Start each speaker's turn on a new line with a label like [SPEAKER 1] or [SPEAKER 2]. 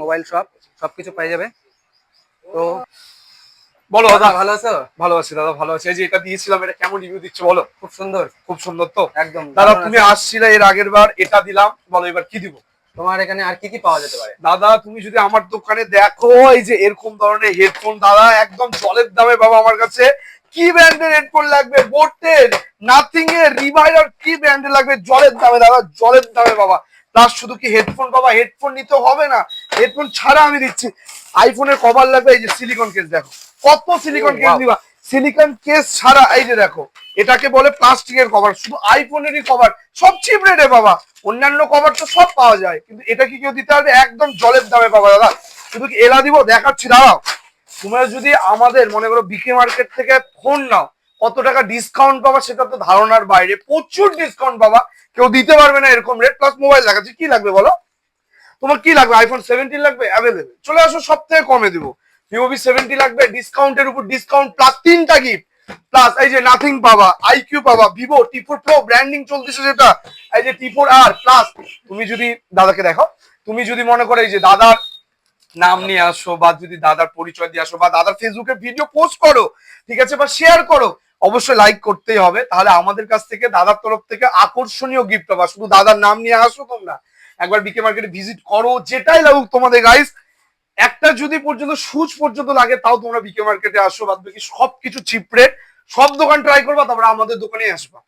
[SPEAKER 1] Mobile shop সবকিছু পেয়ে যাবে। তো
[SPEAKER 2] বলো দাদা।
[SPEAKER 1] ভালো আছো?
[SPEAKER 2] ভালো আছি দাদা, ভালো আছি। এই যে এটা দিয়েছিলাম, এটা কেমন রিভিউ দিচ্ছ বলো?
[SPEAKER 1] খুব সুন্দর।
[SPEAKER 2] খুব সুন্দর তো?
[SPEAKER 1] একদম
[SPEAKER 2] দাদা
[SPEAKER 1] দারুণ
[SPEAKER 2] তুমি
[SPEAKER 1] আছে।
[SPEAKER 2] আসছিলে এর আগের বার, এটা দিলাম, বলো এবার কি দিব?
[SPEAKER 1] তোমার এখানে আর কি কি পাওয়া যেতে পারে?
[SPEAKER 2] দাদা তুমি যদি আমার দোকানে দেখো, এই যে এরকম ধরনের হেডফোন দাদা একদম জলের দামে বাবা আমার কাছে। কি ব্র্যান্ডের হেডফোন লাগবে? বোটের, নাথিং এর, রিভাইরার, কি ব্র্যান্ডের লাগবে? জলের দামে দাদা, জলের দামে বাবা। প্লাস শুধু কি হেডফোন বাবা, হেডফোন নিতে হবে না, হেডফোন ছাড়া আমি দিচ্ছি। আইফোনের কভার লাগবে, এই যে সিলিকন কেস দেখো, কত সিলিকন কেস নিবা। সিলিকন কেস ছাড়া এই যে দেখো, এটাকে বলে প্লাস্টিকের কভার, শুধু আইফোনেরই কভার, সব চিপ রেটে বাবা। অন্যান্য কভার তো সব পাওয়া যায়, কিন্তু এটা কি কেউ দিতে পারবে? একদম জলের দামে পাবা দাদা। শুধু কি এলা দিব, দেখাচ্ছি দাঁড়াও। তোমরা যদি আমাদের মনে করো বিকে মার্কেট থেকে ফোন নাও, কত টাকা ডিসকাউন্ট পাবা সেটা তো ধারণার বাইরে, প্রচুর ডিসকাউন্ট পাবা। কেউ দিতে পারবে না এরকম রেট। প্লাস মোবাইল দেখাচ্ছি, কি লাগবে বলো? তোমার কি লাগবে? আইফোন 17 লাগবে, অ্যাভেলেবেল, চলে আসো, সব থেকে কমে দিব। ভিভো ভি 70 লাগবে, ডিসকাউন্টের উপর ডিসকাউন্ট, প্লাস 3টা গিফট। প্লাস এই যে নাথিং পাবা, আইকিউ পাবা, ভিভো টি4 প্রো ব্র্যান্ডিং চলতেছে যেটা, এই যে টি4 আর। প্লাস তুমি যদি দাদাকে দেখো, তুমি যদি মনে করো এই যে দাদার নাম নিয়ে আসো, বা যদি দাদার পরিচয় দিয়ে আসো, বা দাদার ফেসবুকে ভিডিও পোস্ট করো, ঠিক আছে, বা শেয়ার করো, অবশ্যই লাইক করতেই হবে। তাহলে আমাদের কাছ থেকে দাদার তরফ থেকে আকর্ষণীয় গিফট পাবা। শুধু দাদার নাম নিয়ে আসো তোমরা, একবার বিকে মার্কেটে ভিজিট করো, যেটাই লাগুক তোমাদের গাইস। একটা যদি পর্যন্ত সুচ পর্যন্ত লাগে তাও তোমরা বিকে মার্কেটে আসো, বাদ বাকি সবকিছু চিপ রেট। সব দোকান ট্রাই করবা, তারপরে আমাদের দোকানে আসবা।